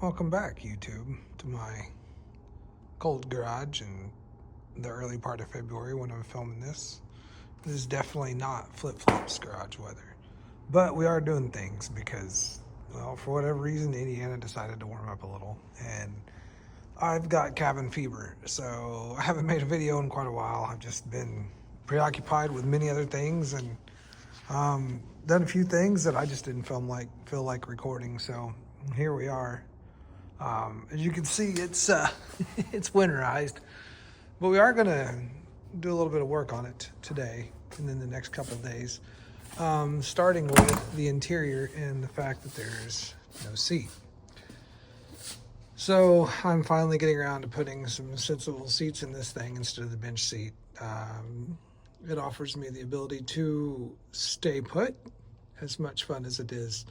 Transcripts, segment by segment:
Welcome back, YouTube, to my cold garage in the early part of February when I'm filming this. This is definitely not flip-flops garage weather, but we are doing things because, well, for whatever reason, Indiana decided to warm up a little, and I've got cabin fever, so I haven't made a video in quite a while. I've just been preoccupied with many other things and done a few things that I just didn't feel like recording, so here we are. As you can see, it's it's winterized, but we are gonna do a little bit of work on it today and then the next couple of days, starting with the interior and the fact that there's no seat. So I'm finally getting around to putting some sensible seats in this thing instead of the bench seat. It offers me the ability to stay put, as much fun as it is,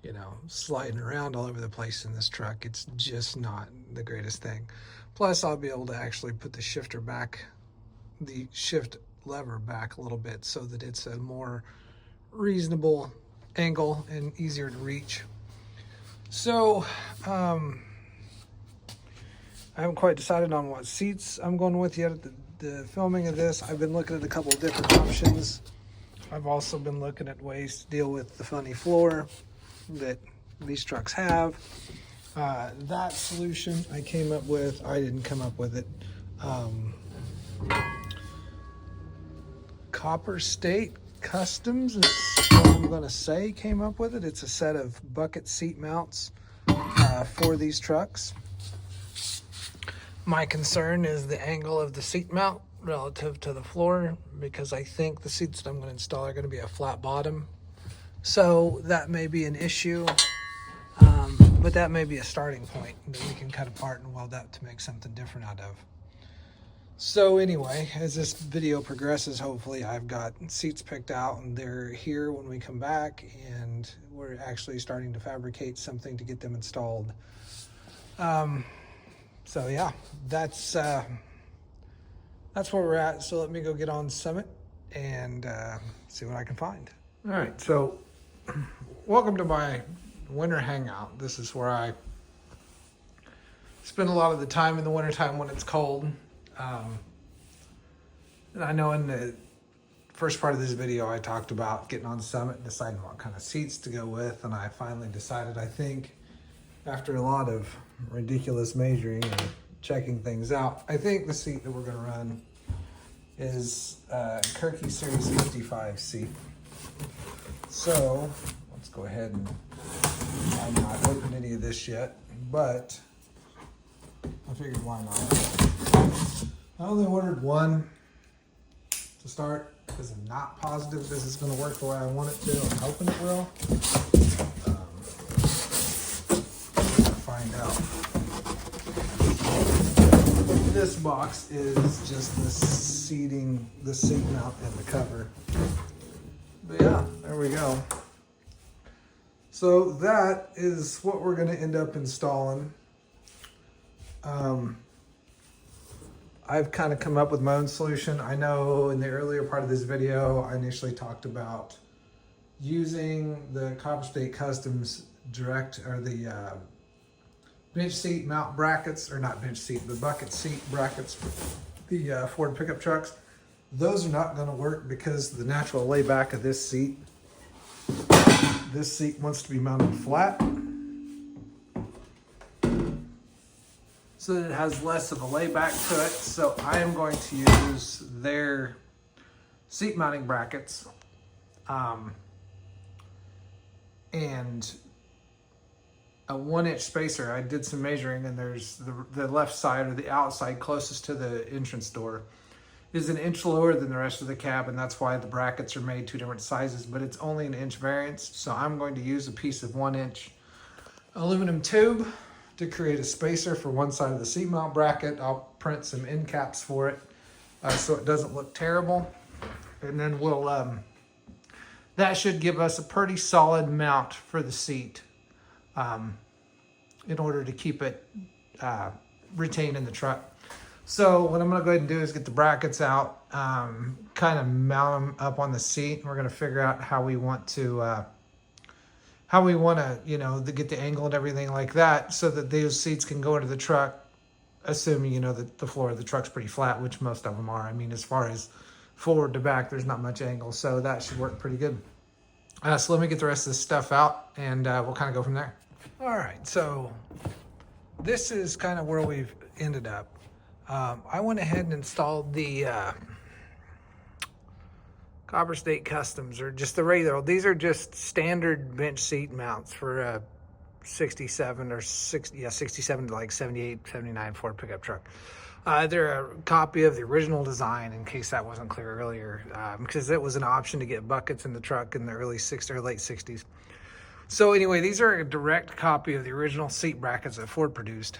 you know, sliding around all over the place in this truck. It's just not the greatest thing. Plus, I'll be able to actually put the shift lever back a little bit so that it's a more reasonable angle and easier to reach. So, I haven't quite decided on what seats I'm going with yet at the filming of this. I've been looking at a couple of different options. I've also been looking at ways to deal with the funny floor that these trucks have. That solution I came up with, I didn't come up with it. Copper State Customs is what I'm going to say came up with it. It's a set of bucket seat mounts for these trucks. My concern is the angle of the seat mount relative to the floor, because I think the seats that I'm going to install are going to be a flat bottom. So that may be an issue, but that may be a starting point that we can cut apart and weld up to make something different out of. So anyway, as this video progresses, hopefully I've got seats picked out and they're here when we come back, and we're actually starting to fabricate something to get them installed. So yeah, that's where we're at. So let me go get on Summit and see what I can find. All right, so welcome to my winter hangout. This is where I spend a lot of the time in the wintertime when it's cold. And I know in the first part of this video, I talked about getting on Summit and deciding what kind of seats to go with. And I finally decided, I think, after a lot of ridiculous measuring and checking things out, I think the seat that we're going to run is Kirkey Series 55 seat. So let's go ahead and, I'm not opened any of this yet, but I figured why not. I only ordered one to start because I'm not positive this is going to work the way I want it to. I'm hoping it will. Find out. This box is just the seat mount and the cover. But yeah, there we go. So that is what we're going to end up installing. I've kind of come up with my own solution. I know in the earlier part of this video, I initially talked about using the Copper State Customs the bench seat mount brackets, or not bench seat, but bucket seat brackets for the Ford pickup trucks. Those are not going to work because the natural layback of this seat wants to be mounted flat, so that it has less of a layback to it. So I am going to use their seat mounting brackets and a 1-inch spacer. I did some measuring, and there's the left side, or the outside closest to the entrance door, is an inch lower than the rest of the cab, and that's why the brackets are made two different sizes, but it's only an inch variance. So I'm going to use a piece of 1-inch aluminum tube to create a spacer for one side of the seat mount bracket. I'll print some end caps for it so it doesn't look terrible. And then we'll, that should give us a pretty solid mount for the seat in order to keep it retained in the truck. So what I'm gonna go ahead and do is get the brackets out, kind of mount them up on the seat. We're gonna figure out how we want to how we want to, you know, get the angle and everything like that so that those seats can go into the truck, assuming, you know, that the floor of the truck's pretty flat, which most of them are. I mean, as far as forward to back, there's not much angle, so that should work pretty good. So let me get the rest of this stuff out, and we'll kind of go from there. All right, so this is kind of where we've ended up. I went ahead and installed the Copper State Customs, or just the regular. These are just standard bench seat mounts for a 67 or 67 to like 78, 79 Ford pickup truck. They're a copy of the original design, in case that wasn't clear earlier, because it was an option to get buckets in the truck in the early 60s or late 60s. So anyway, these are a direct copy of the original seat brackets that Ford produced.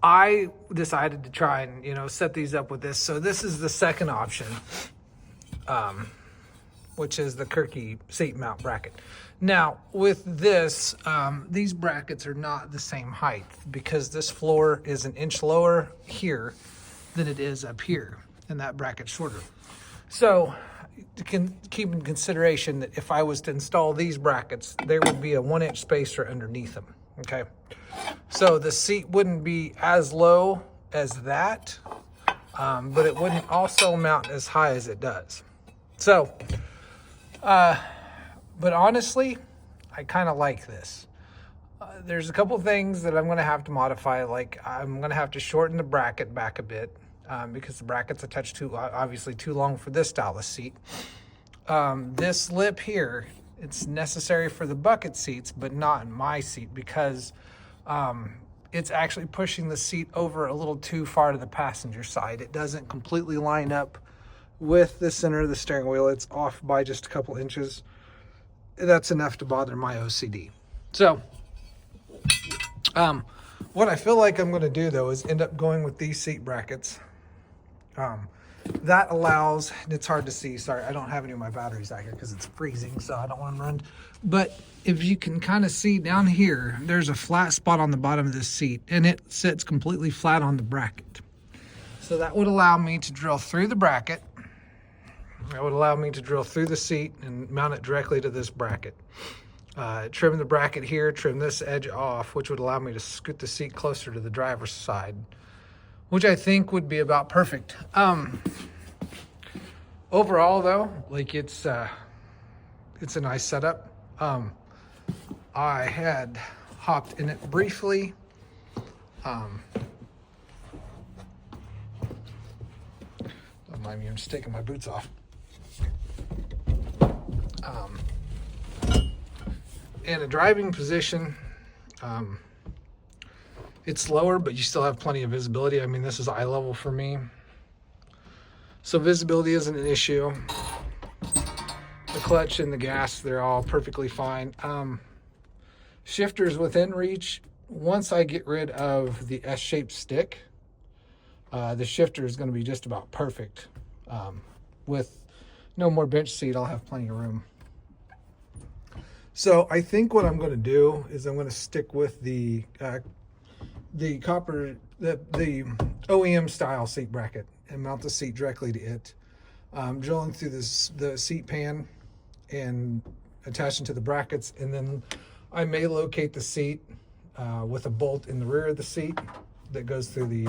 I decided to try and, you know, set these up with this. So this is the second option, which is the Kirkey seat mount bracket. Now with this, these brackets are not the same height because this floor is an inch lower here than it is up here, and that bracket's shorter. So you can keep in consideration that if I was to install these brackets, there would be a 1-inch spacer underneath them, okay? So the seat wouldn't be as low as that, but it wouldn't also mount as high as it does. So, but honestly, I kind of like this. There's a couple things that I'm going to have to modify. Like I'm going to have to shorten the bracket back a bit because the bracket's a touch too, obviously too long for this style of seat. This lip here, it's necessary for the bucket seats, but not in my seat because it's actually pushing the seat over a little too far to the passenger side. It doesn't completely line up with the center of the steering wheel. It's off by just a couple inches. That's enough to bother my OCD. So, what I feel like I'm going to do though is end up going with these seat brackets. That allows, it's hard to see, sorry, I don't have any of my batteries out here because it's freezing, so I don't want to run. But if you can kind of see down here, there's a flat spot on the bottom of this seat, and it sits completely flat on the bracket. So that would allow me to drill through the bracket. That would allow me to drill through the seat and mount it directly to this bracket. Trim the bracket here, trim this edge off, which would allow me to scoot the seat closer to the driver's side, which I think would be about perfect. Overall though, like it's a nice setup. I had hopped in it briefly. Don't mind me, I'm just taking my boots off. In a driving position, it's lower, but you still have plenty of visibility. I mean, this is eye level for me. So visibility isn't an issue. The clutch and the gas, they're all perfectly fine. Shifters within reach. Once I get rid of the S-shaped stick, the shifter is going to be just about perfect. With no more bench seat, I'll have plenty of room. So I think what I'm going to do is I'm going to stick with the OEM style seat bracket and mount the seat directly to it. Drilling through the seat pan and attaching to the brackets, and then I may locate the seat with a bolt in the rear of the seat that goes through the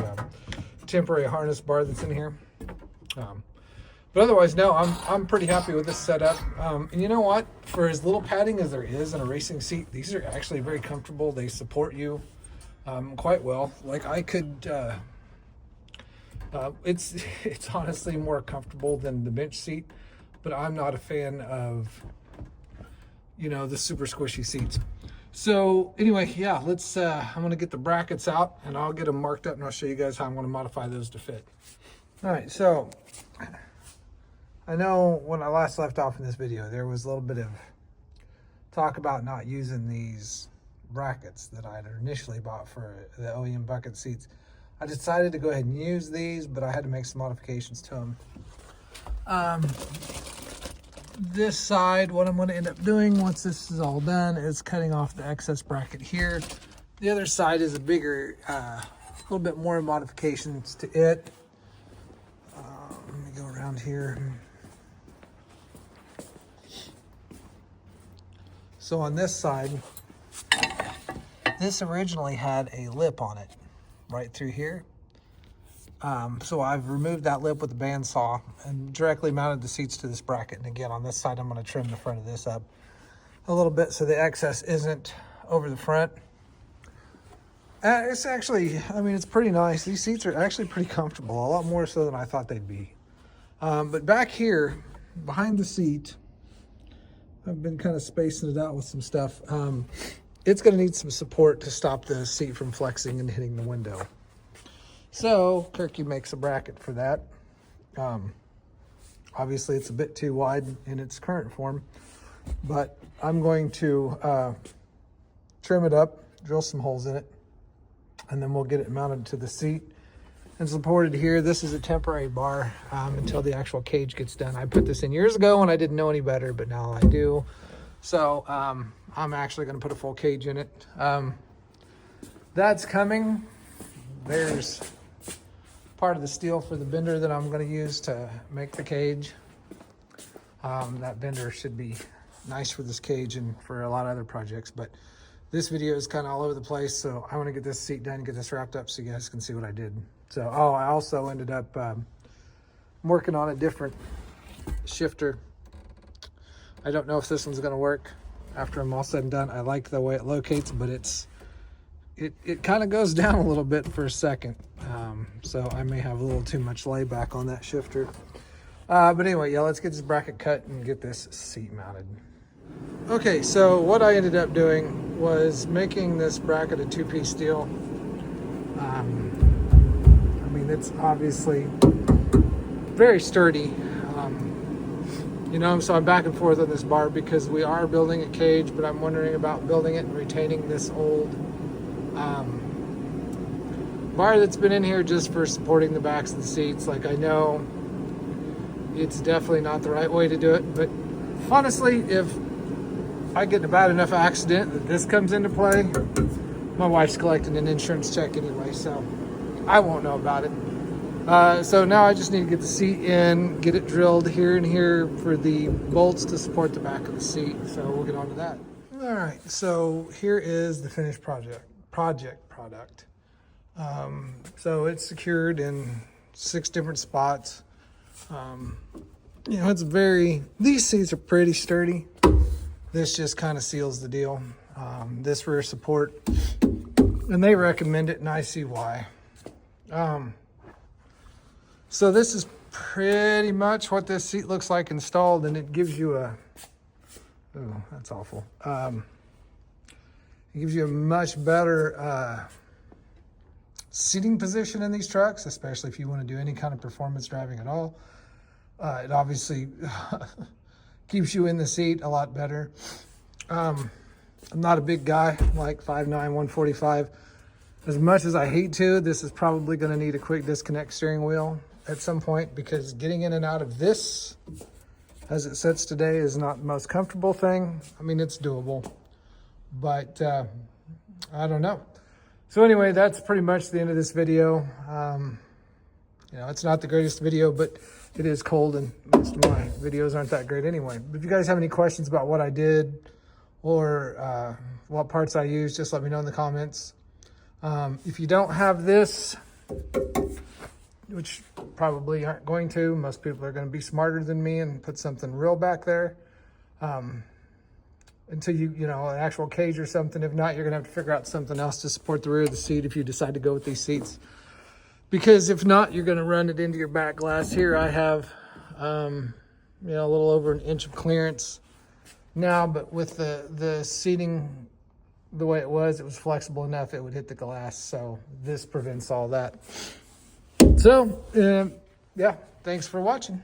temporary harness bar that's in here. But otherwise, no, I'm pretty happy with this setup. And you know what? For as little padding as there is in a racing seat, these are actually very comfortable. They support you quite well. Like I could, it's honestly more comfortable than the bench seat, but I'm not a fan of, you know, the super squishy seats. So anyway, yeah, let's, I'm going to get the brackets out and I'll get them marked up and I'll show you guys how I'm going to modify those to fit. All right, so I know when I last left off in this video, there was a little bit of talk about not using these brackets that I had initially bought for the OEM bucket seats. I decided to go ahead and use these, but I had to make some modifications to them. This side, what I'm going to end up doing once this is all done is cutting off the excess bracket here. The other side is a bigger, a little bit more modifications to it. Let me go around here. So on this side, this originally had a lip on it right through here. So I've removed that lip with a bandsaw and directly mounted the seats to this bracket. And again, on this side, I'm going to trim the front of this up a little bit so the excess isn't over the front. It's actually, I mean, it's pretty nice. These seats are actually pretty comfortable, a lot more so than I thought they'd be. But back here, behind the seat, I've been kind of spacing it out with some stuff. It's going to need some support to stop the seat from flexing and hitting the window. So Kirkey makes a bracket for that. Obviously, it's a bit too wide in its current form, but I'm going to trim it up, drill some holes in it, and then we'll get it mounted to the seat and supported here. This is a temporary bar until the actual cage gets done. I put this in years ago when I didn't know any better, but now I do. So I'm actually going to put a full cage in it. That's coming. There's part of the steel for the bender that I'm going to use to make the cage. That bender should be nice for this cage and for a lot of other projects, but this video is kind of all over the place, so I want to get this seat done, get this wrapped up so you guys can see what I did. So, I also ended up working on a different shifter. I don't know if this one's going to work after I'm all said and done. I like the way it locates, but it kind of goes down a little bit for a second. So I may have a little too much layback on that shifter. But anyway, yeah, let's get this bracket cut and get this seat mounted. Okay, so what I ended up doing was making this bracket a two-piece steel. I mean, it's obviously very sturdy. You know, so I'm back and forth on this bar because we are building a cage, but I'm wondering about building it and retaining this old bar that's been in here just for supporting the backs of the seats. Like, I know it's definitely not the right way to do it, but honestly, if I get in a bad enough accident that this comes into play, my wife's collecting an insurance check anyway, so I won't know about it. So now I just need to get the seat in, get it drilled here and here for the bolts to support the back of the seat. So we'll get on to that. All right, so here is the finished product. So it's secured in 6 different spots. You know, these seats are pretty sturdy. This just kind of seals the deal. This rear support, and they recommend it, and I see why. So this is pretty much what this seat looks like installed, and it gives you oh, that's awful. It gives you a much better seating position in these trucks, especially if you want to do any kind of performance driving at all. It obviously keeps you in the seat a lot better. I'm not a big guy, I'm like 5'9", 145. As much as I hate to, this is probably going to need a quick disconnect steering wheel at some point, because getting in and out of this as it sits today is not the most comfortable thing. I mean, it's doable, but I don't know. So anyway, that's pretty much the end of this video. You know, it's not the greatest video, but it is cold and most of my videos aren't that great anyway. If you guys have any questions about what I did or what parts I used, just let me know in the comments. If you don't have this, which probably aren't going to, most people are going to be smarter than me and put something real back there. Until you know, an actual cage or something. If not, you're going to have to figure out something else to support the rear of the seat if you decide to go with these seats. Because if not, you're going to run it into your back glass. Here I have, you know, a little over an inch of clearance now, but with the seating the way it was flexible enough it would hit the glass. So this prevents all that. So, yeah, thanks for watching.